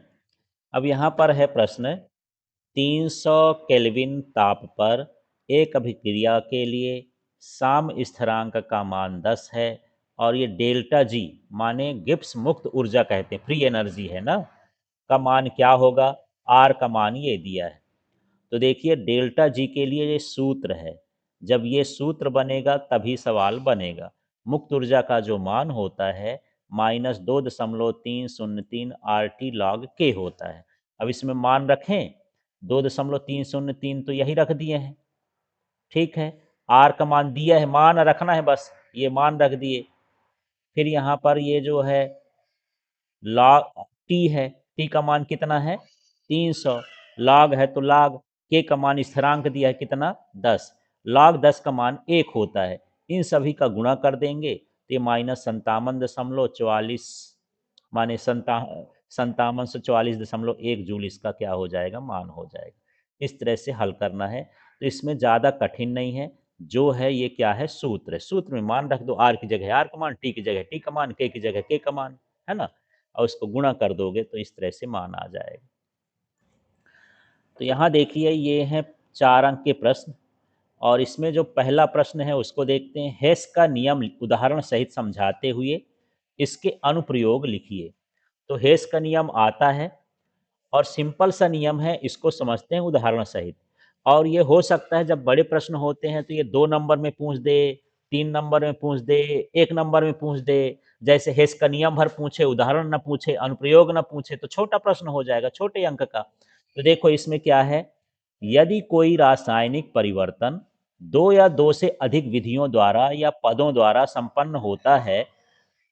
अब यहाँ पर है प्रश्न, 300 केल्विन ताप पर एक अभिक्रिया के लिए साम स्थिरांक का मान 10 है, और ये डेल्टा जी माने गिब्स मुक्त ऊर्जा कहते हैं, फ्री एनर्जी है ना, का मान क्या होगा, आर का मान ये दिया है। तो देखिए डेल्टा जी के लिए ये सूत्र है, जब ये सूत्र बनेगा तभी सवाल बनेगा। मुक्त ऊर्जा का जो मान होता है -2.303 आर टी लॉग के होता है। अब इसमें मान रखें, 2.303 तो यही रख दिए हैं। ठीक है, आर का मान दिया है, मान रखना है बस, ये मान रख दिए। फिर यहाँ पर ये जो है लॉग टी है, टी का मान कितना है, 300, लॉग है तो लॉग, के का मान स्थिरांक दिया है कितना, 10, लॉग 10 का मान 1 होता है। इन सभी का गुणा कर देंगे तो ये -57.44, माने 5744.1 जूल इसका क्या हो जाएगा, मान हो जाएगा। इस तरह से हल करना है, तो इसमें ज़्यादा कठिन नहीं है। जो है ये क्या है, सूत्र है, सूत्र में मान रख दो, आर की जगह आर का मान, टी की जगह टी का मान, के की जगह के का मान, है ना, और उसको गुणा कर दोगे तो इस तरह से मान आ जाएगा। तो यहाँ देखिए ये हैं 4 अंक के प्रश्न, और इसमें जो पहला प्रश्न है उसको देखते हैं। हेस का नियम उदाहरण सहित समझाते हुए इसके अनुप्रयोग लिखिए। तो हेस का नियम आता है, और सिंपल सा नियम है, इसको समझते हैं उदाहरण सहित। और ये हो सकता है जब बड़े प्रश्न होते हैं तो ये 2 नंबर में पूछ दे, 3 नंबर में पूछ दे, 1 नंबर में पूछ दे। जैसे हेस का नियम भर पूछे, उदाहरण ना पूछे, अनुप्रयोग ना पूछे, तो छोटा प्रश्न हो जाएगा, छोटे अंक का। तो देखो इसमें क्या है, यदि कोई रासायनिक परिवर्तन 2 या 2 से अधिक विधियों द्वारा या पदों द्वारा संपन्न होता है,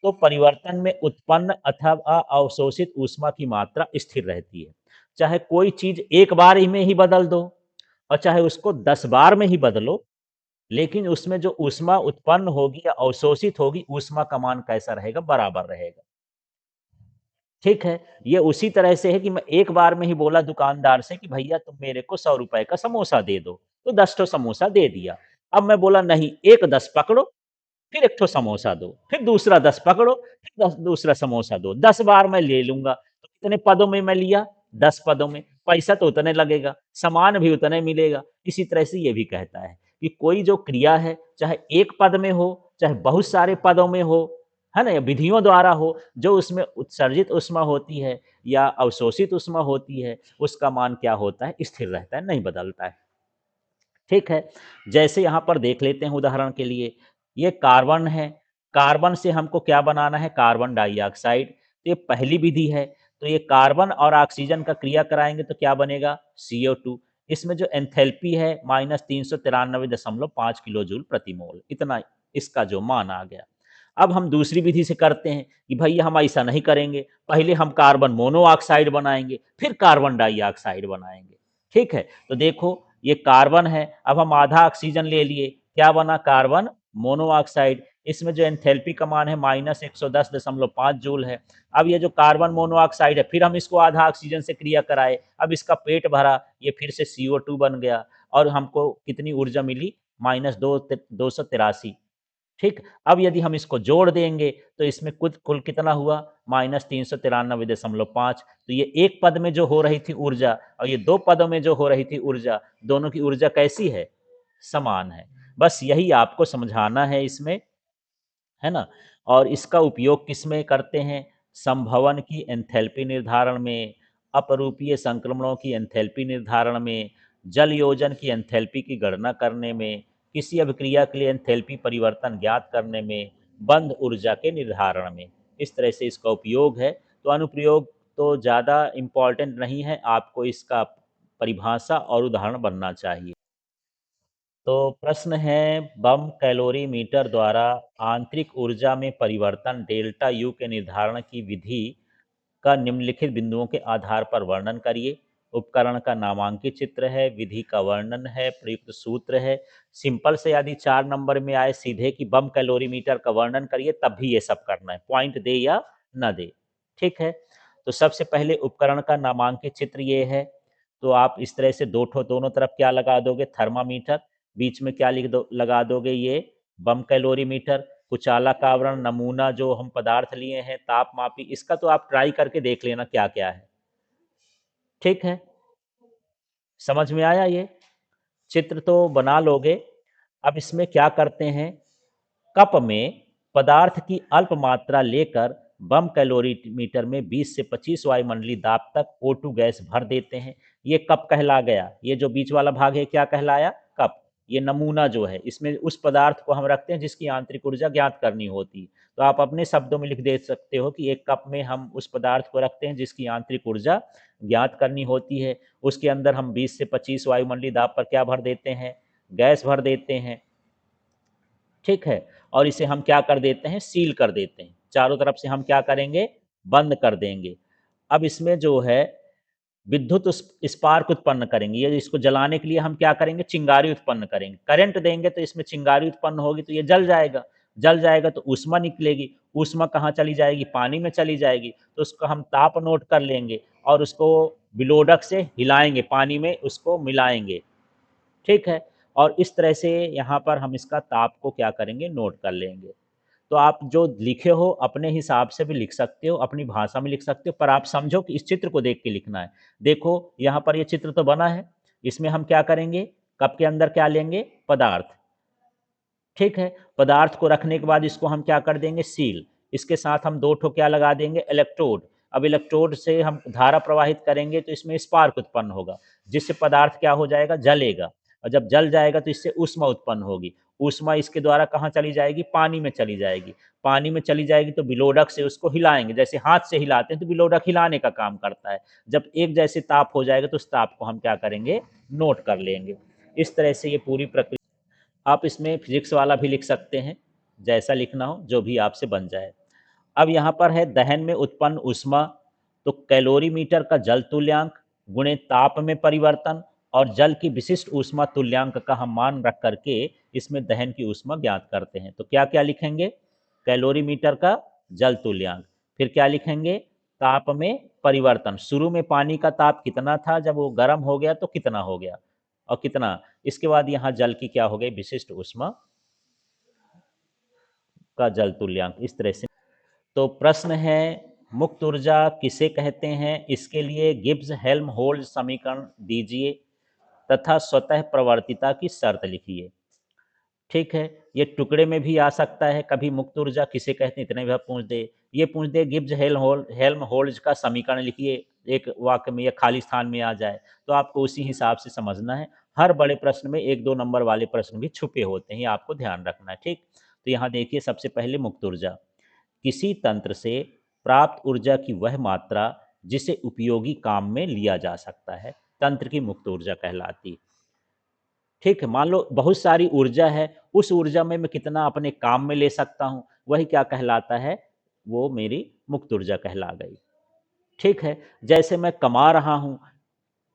तो परिवर्तन में उत्पन्न अथवा अवशोषित ऊष्मा की मात्रा स्थिर रहती है। चाहे कोई चीज एक बार ही में ही बदल दो, और चाहे उसको 10 बार में ही बदलो, लेकिन उसमें जो ऊष्मा उत्पन्न होगी या अवशोषित होगी, ऊष्मा का मान कैसा रहेगा, बराबर रहेगा। ठीक है, ये उसी तरह से है कि मैं एक बार में ही बोला दुकानदार से कि भैया तुम मेरे को 100 रुपए का समोसा दे दो, तो 10 ठो समोसा दे दिया। अब मैं बोला नहीं, एक 10 पकड़ो, फिर एक ठो समोसा दो, फिर दूसरा 10 पकड़ो, फिर दूसरा समोसा दो, 10 बार मैं ले लूंगा, तो कितने पदों में मैं लिया, 10 पदों में, पैसा तो उतने लगेगा, सामान भी उतने मिलेगा। इसी तरह से ये भी कहता है कि कोई जो क्रिया है, चाहे एक पद में हो, चाहे बहुत सारे पदों में हो, है ना, या विधियों द्वारा हो, जो उसमें उत्सर्जित ऊष्मा होती है या अवशोषित ऊष्मा होती है, उसका मान क्या होता है, स्थिर रहता है, नहीं बदलता है। ठीक है। जैसे यहाँ पर देख लेते हैं उदाहरण के लिए, ये कार्बन है, कार्बन से हमको क्या बनाना है, कार्बन डाइऑक्साइड। तो ये पहली विधि है, तो ये कार्बन और ऑक्सीजन का क्रिया कराएंगे तो क्या बनेगा, CO2। इसमें जो एंथैल्पी है -393.5 किलो जूल प्रति मोल, इतना इसका जो मान आ गया। अब हम दूसरी विधि से करते हैं कि भैया हम ऐसा नहीं करेंगे, पहले हम कार्बन मोनोऑक्साइड बनाएंगे, फिर कार्बन डाइऑक्साइड बनाएंगे। ठीक है, तो देखो ये कार्बन है, अब हम आधा ऑक्सीजन ले लिए, क्या बना, कार्बन मोनोऑक्साइड। इसमें जो एंथैल्पी का मान है -110.5 जूल है। अब ये जो कार्बन मोनोऑक्साइड है, फिर हम इसको आधा ऑक्सीजन से क्रिया कराए, अब इसका पेट भरा, ये फिर से CO2 बन गया, और हमको कितनी ऊर्जा मिली, -283। ठीक, अब यदि हम इसको जोड़ देंगे तो इसमें कुल कितना हुआ, -393.5। तो ये एक पद में जो हो रही थी ऊर्जा और ये दो पदों में जो हो रही थी ऊर्जा, दोनों की ऊर्जा कैसी है, समान है। बस यही आपको समझाना है इसमें, है ना। और इसका उपयोग किस में करते हैं, संभवन की एंथैल्पी निर्धारण में, अपरूपीय संक्रमणों की एंथैल्पी निर्धारण में, जल योजन की एंथैल्पी की गणना करने में, किसी अभिक्रिया के लिए एंथैल्पी परिवर्तन ज्ञात करने में, बंध ऊर्जा के निर्धारण में। इस तरह से इसका उपयोग है। तो अनुप्रयोग तो ज़्यादा इम्पॉर्टेंट नहीं है, आपको इसका परिभाषा और उदाहरण बनना चाहिए। तो प्रश्न है, बम कैलोरीमीटर द्वारा आंतरिक ऊर्जा में परिवर्तन डेल्टा यू के निर्धारण की विधि का निम्नलिखित बिंदुओं के आधार पर वर्णन करिए। उपकरण का नामांकित चित्र है, विधि का वर्णन है, प्रयुक्त सूत्र है। सिंपल से यदि 4 नंबर में आए सीधे कि बम कैलोरीमीटर का वर्णन करिए, तब भी ये सब करना है, पॉइंट दे या न दे। ठीक है, तो सबसे पहले उपकरण का नामांकित चित्र ये है। तो आप इस तरह से दोनों तरफ क्या लगा दोगे, थर्मामीटर, बीच में क्या लिख दो, लगा दोगे ये बम कैलोरीमीटर। कुचाला का आवरण, नमूना जो हम पदार्थ लिए हैं, ताप मापी, इसका तो आप ट्राई करके देख लेना क्या क्या है। ठीक है, समझ में आया, ये चित्र तो बना लोगे। अब इसमें क्या करते हैं, कप में पदार्थ की अल्प मात्रा लेकर बम कैलोरीमीटर में 20 से 25 वायुमंडलीय दाब तक O2 गैस भर देते हैं। ये कप कहला गया, ये जो बीच वाला भाग है क्या कहलाया, कप। ये नमूना जो है, इसमें उस पदार्थ को हम रखते हैं जिसकी आंतरिक ऊर्जा ज्ञात करनी होती। तो आप अपने शब्दों में लिख दे सकते हो कि एक कप में हम उस पदार्थ को रखते हैं जिसकी आंतरिक ऊर्जा ज्ञात करनी होती है। उसके अंदर हम 20 से 25 वायुमंडलीय दाब पर क्या भर देते हैं, गैस भर देते हैं। ठीक है, और इसे हम क्या कर देते हैं, सील कर देते हैं, चारों तरफ से हम क्या करेंगे, बंद कर देंगे। अब इसमें जो है विद्युत स्पार्क उत्पन्न करेंगे, ये इसको जलाने के लिए हम क्या करेंगे, चिंगारी उत्पन्न करेंगे, करंट देंगे तो इसमें चिंगारी उत्पन्न होगी, तो ये जल जाएगा। जल जाएगा तो ऊष्मा निकलेगी, ऊष्मा कहाँ चली जाएगी, पानी में चली जाएगी, तो उसको हम ताप नोट कर लेंगे और उसको विलोडक से हिलाएंगे, पानी में उसको मिलाएंगे। ठीक है, और इस तरह से यहाँ पर हम इसका ताप को क्या करेंगे, नोट कर लेंगे। तो आप जो लिखे हो अपने हिसाब से भी लिख सकते हो, अपनी भाषा में लिख सकते हो, पर आप समझो कि इस चित्र को देख के लिखना है। देखो यहाँ पर ये चित्र तो बना है, इसमें हम क्या करेंगे, कप के अंदर क्या लेंगे, पदार्थ। ठीक है, पदार्थ को रखने के बाद इसको हम क्या कर देंगे, सील। इसके साथ हम दो ठो क्या लगा देंगे, इलेक्ट्रोड। अब इलेक्ट्रोड से हम धारा प्रवाहित करेंगे तो इसमें स्पार्क उत्पन्न होगा, जिससे पदार्थ क्या हो जाएगा, जलेगा। और जब जल जाएगा तो इससे ऊष्मा उत्पन्न होगी। ऊष्मा इसके द्वारा कहाँ चली जाएगी, पानी में चली जाएगी। पानी में चली जाएगी तो विलोडक से उसको हिलाएंगे, जैसे हाथ से हिलाते हैं तो विलोडक हिलाने का काम करता है। जब एक जैसे ताप हो जाएगा तो उस ताप को हम क्या करेंगे, नोट कर लेंगे। इस तरह से ये पूरी प्रक्रिया। आप इसमें फिजिक्स वाला भी लिख सकते हैं, जैसा लिखना हो, जो भी आपसे बन जाए। अब यहाँ पर है दहन में उत्पन्न ऊष्मा, तो कैलोरीमीटर का जल तुल्यांक गुणे ताप में परिवर्तन और जल की विशिष्ट ऊष्मा तुल्यांक का हम मान रख करके इसमें दहन की ऊष्मा ज्ञात करते हैं। तो क्या क्या लिखेंगे, कैलोरीमीटर का जल तुल्यांक, फिर क्या लिखेंगे, ताप में परिवर्तन, शुरू में पानी का ताप कितना था, जब वो गर्म हो गया तो कितना हो गया और कितना। इसके बाद यहाँ जल की क्या हो गई, विशिष्ट ऊष्मा का जल तुल्यांक, इस तरह से। तो प्रश्न है, मुक्त ऊर्जा किसे कहते हैं, इसके लिए गिब्स हेल्महोल्ट्ज समीकरण दीजिए तथा स्वतः प्रवर्तिता की शर्त लिखिए। ठीक है, ये टुकड़े में भी आ सकता है, कभी मुक्त ऊर्जा किसे कहते हैं इतने भी पूछ दे, ये पूछ दे गिब्स हेल्महोल्ट्ज का समीकरण लिखिए, एक वाक्य में या खाली स्थान में आ जाए, तो आपको उसी हिसाब से समझना है। हर बड़े प्रश्न में 1-2 नंबर वाले प्रश्न भी छुपे होते हैं, ये आपको ध्यान रखना है, ठीक? तो यहाँ देखिए सबसे पहले मुक्त ऊर्जा। किसी तंत्र से प्राप्त ऊर्जा की वह मात्रा जिसे उपयोगी काम में लिया जा सकता है, तंत्र की मुक्त ऊर्जा कहलाती। ठीक है, मान लो बहुत सारी ऊर्जा है, उस ऊर्जा में मैं कितना अपने काम में ले सकता हूँ, वही क्या कहलाता है, वो मेरी मुक्त ऊर्जा कहला गई। ठीक है, जैसे मैं कमा रहा हूँ,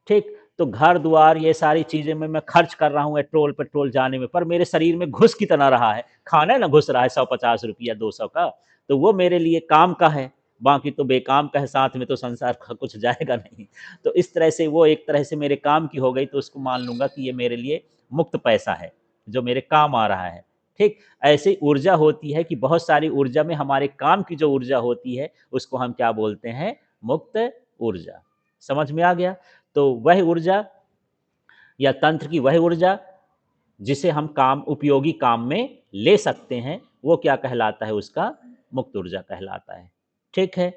ठीक, तो घर-द्वार ये सारी चीज़ें मैं खर्च कर रहा हूँ पेट्रोल जाने में, पर मेरे शरीर में घुस कितना रहा है, खाना ना घुस रहा है ₹150 ₹200 का, तो वो मेरे लिए काम का है, बाकी तो बेकाम का है, साथ में तो संसार का कुछ जाएगा नहीं। तो इस तरह से वो एक तरह से मेरे काम की हो गई, तो उसको मान लूँगा कि ये मेरे लिए मुक्त पैसा है, जो मेरे काम आ रहा है, ठीक? ऐसे ही ऊर्जा होती है कि बहुत सारी ऊर्जा में हमारे काम की जो ऊर्जा होती है, उसको हम क्या बोलते हैं, मुक्त ऊर्जा। समझ में आ गया? तो वह ऊर्जा या तंत्र की वह ऊर्जा जिसे हम काम उपयोगी काम में ले सकते हैं, वो क्या कहलाता है, उसका मुक्त ऊर्जा कहलाता है। ठीक है?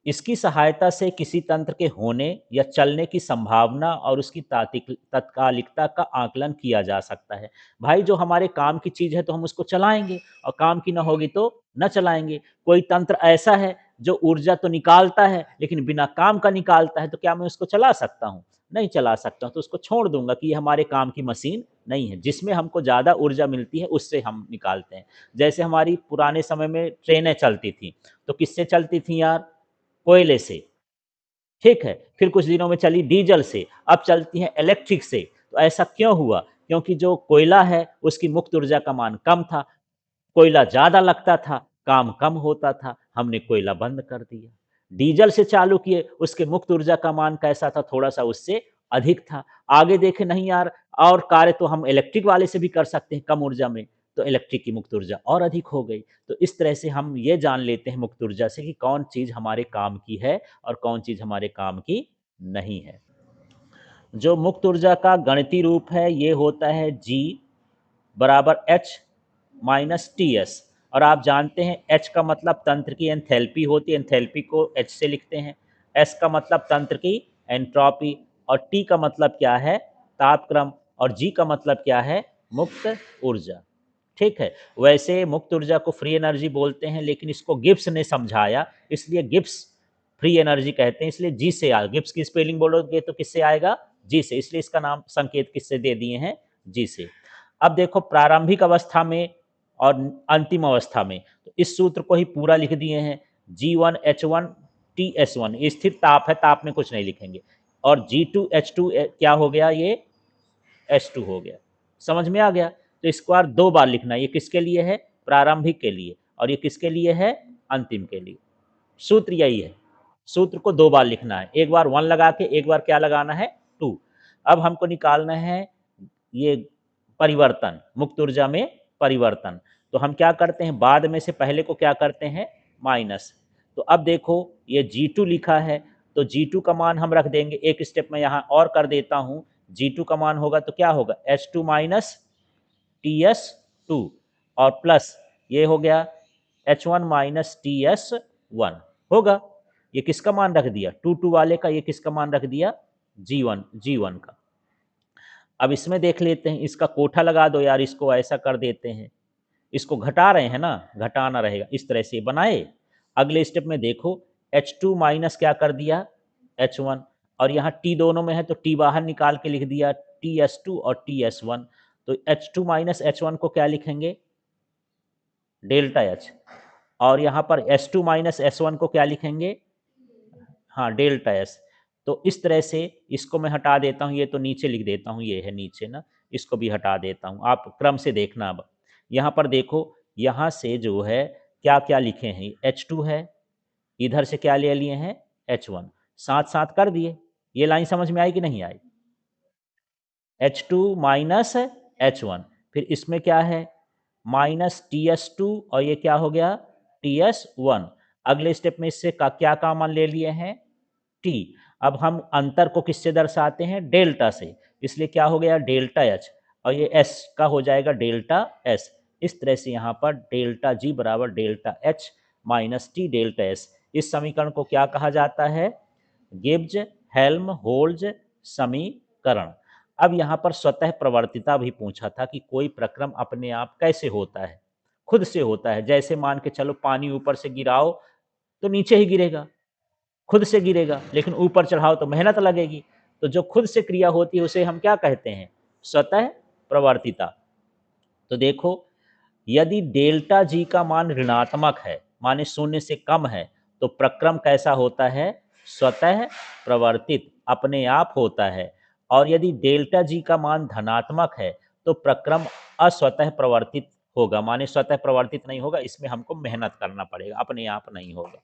इसकी सहायता से किसी तंत्र के होने या चलने की संभावना और उसकी तत्कालिकता का आकलन किया जा सकता है। भाई जो हमारे काम की चीज़ है तो हम उसको चलाएँगे और काम की ना होगी तो ना चलाएँगे। कोई तंत्र ऐसा है जो ऊर्जा तो निकालता है लेकिन बिना काम का निकालता है, तो क्या मैं उसको चला सकता हूँ? नहीं चला सकता हूँ, तो उसको छोड़ दूँगा कि ये हमारे काम की मशीन नहीं है। जिसमें हमको ज़्यादा ऊर्जा मिलती है उससे हम निकालते हैं। जैसे हमारी पुराने समय में ट्रेनें चलती थी, तो किससे चलती थी यार? कोयले से, ठीक है? फिर कुछ दिनों में चली डीज़ल से, अब चलती हैं इलेक्ट्रिक से। तो ऐसा क्यों हुआ? क्योंकि जो कोयला है, उसकी मुक्त ऊर्जा का मान कम था, कोयला ज़्यादा लगता था, काम कम होता था, हमने कोयला बंद कर दिया। डीज़ल से चालू किए, उसके मुक्त ऊर्जा का मान कैसा था? थोड़ा-सा उससे अधिक था। आगे देखे नहीं यार और कार्य तो हम इलेक्ट्रिक वाले से भी कर सकते हैं कम ऊर्जा में, तो इलेक्ट्रिक की मुक्त ऊर्जा और अधिक हो गई। तो इस तरह से हम ये जान लेते हैं मुक्त ऊर्जा से कि कौन चीज़ हमारे काम की है और कौन चीज़ हमारे काम की नहीं है। जो मुक्त ऊर्जा का गणितीय रूप है, ये होता है G बराबर H माइनस टी एस। और आप जानते हैं एच का मतलब तंत्र की एंथैल्पी होती है, एंथैल्पी को एच से लिखते हैं। एस का मतलब तंत्र की एंट्रोपी और टी का मतलब क्या है, तापक्रम, और जी का मतलब क्या है, मुक्त ऊर्जा। ठीक है, वैसे मुक्त ऊर्जा को फ्री एनर्जी बोलते हैं, लेकिन इसको गिब्स ने समझाया, इसलिए गिब्स फ्री एनर्जी कहते हैं, इसलिए जी से आ, गिब्स की स्पेलिंग बोलोगे तो किससे आएगा, जी से, इसलिए इसका नाम संकेत किससे दे दिए हैं, जी से। अब देखो प्रारंभिक अवस्था में और अंतिम अवस्था में, तो इस सूत्र को ही पूरा लिख दिए हैं, G1H1 TS1, ये स्थिर ताप है, ताप में कुछ नहीं लिखेंगे, और G2H2 क्या हो गया, ये H2 हो गया। समझ में आ गया? तो इसको बार 2 बार लिखना है, ये किसके लिए है, प्रारंभिक के लिए, और ये किसके लिए है, अंतिम के लिए। सूत्र यही है, सूत्र को 2 बार लिखना है, एक बार 1 लगा के, एक बार क्या लगाना है, 2। अब हमको निकालना है ये परिवर्तन, मुक्त ऊर्जा में परिवर्तन। तो हम क्या करते हैं, बाद में से पहले को क्या करते हैं, माइनस। तो अब देखो ये G2 लिखा है, तो G2 का मान हम रख देंगे, एक स्टेप में यहाँ और कर देता हूँ। G2 का मान होगा तो क्या होगा, H2 माइनस TS2 और प्लस ये हो गया H1 माइनस TS1 होगा। ये किसका मान रख दिया, 2 वाले का, ये किसका मान रख दिया, G1 का। अब इसमें देख लेते हैं, इसका कोठा लगा दो यार, इसको ऐसा कर देते हैं, इसको घटा रहे हैं ना, घटाना रहेगा, इस तरह से बनाए। अगले स्टेप में देखो H2 माइनस क्या कर दिया, H1, और यहाँ T दोनों में है तो T बाहर निकाल के लिख दिया, TS2 और TS1। तो H2 माइनस H1 को क्या लिखेंगे, डेल्टा H, और यहाँ पर S2 माइनस S1 को क्या लिखेंगे, हाँ डेल्टा एस। तो इस तरह से इसको मैं हटा देता हूँ, ये तो नीचे लिख देता हूँ, ये है नीचे ना, इसको भी हटा देता हूँ, आप क्रम से देखना। अब यहाँ पर देखो, यहाँ से जो है क्या क्या लिखे हैं, H2 है, इधर से क्या ले लिए हैं, H1, साथ साथ कर दिए। ये लाइन समझ में आई कि नहीं आई, H2 माइनस H1, फिर इसमें क्या है, माइनस TS2, और ये क्या हो गया, TS1। अगले स्टेप में इससे का क्या मान ले लिए हैं, T। अब हम अंतर को किससे दर्शाते हैं, डेल्टा से, इसलिए क्या हो गया, डेल्टा H, और ये S का हो जाएगा डेल्टा S। इस तरह से यहाँ पर डेल्टा G बराबर delta H minus T delta S। इस समीकरण को क्या कहा जाता है, गिब्ज, हेल्म, होल्ज, समीकरण। अब यहाँ पर स्वतः प्रवर्तिता भी पूछा था कि कोई प्रक्रम अपने आप कैसे होता है, खुद से होता है। जैसे मान के चलो पानी ऊपर से गिराओ तो नीचे ही गिरेगा, खुद से गिरेगा, लेकिन ऊपर चढ़ाओ तो मेहनत लगेगी। तो जो खुद से क्रिया होती है उसे हम क्या कहते हैं? स्वतः प्रवर्तिता। तो देखो, यदि डेल्टा जी का मान ऋणात्मक है, माने शून्य से कम है, तो प्रक्रम कैसा होता है? स्वतः प्रवर्तित, अपने आप होता है। और यदि डेल्टा जी का मान धनात्मक है तो प्रक्रम अस्वतः प्रवर्तित होगा, माने स्वतः प्रवर्तित नहीं होगा, इसमें हमको मेहनत करना पड़ेगा, अपने आप नहीं होगा।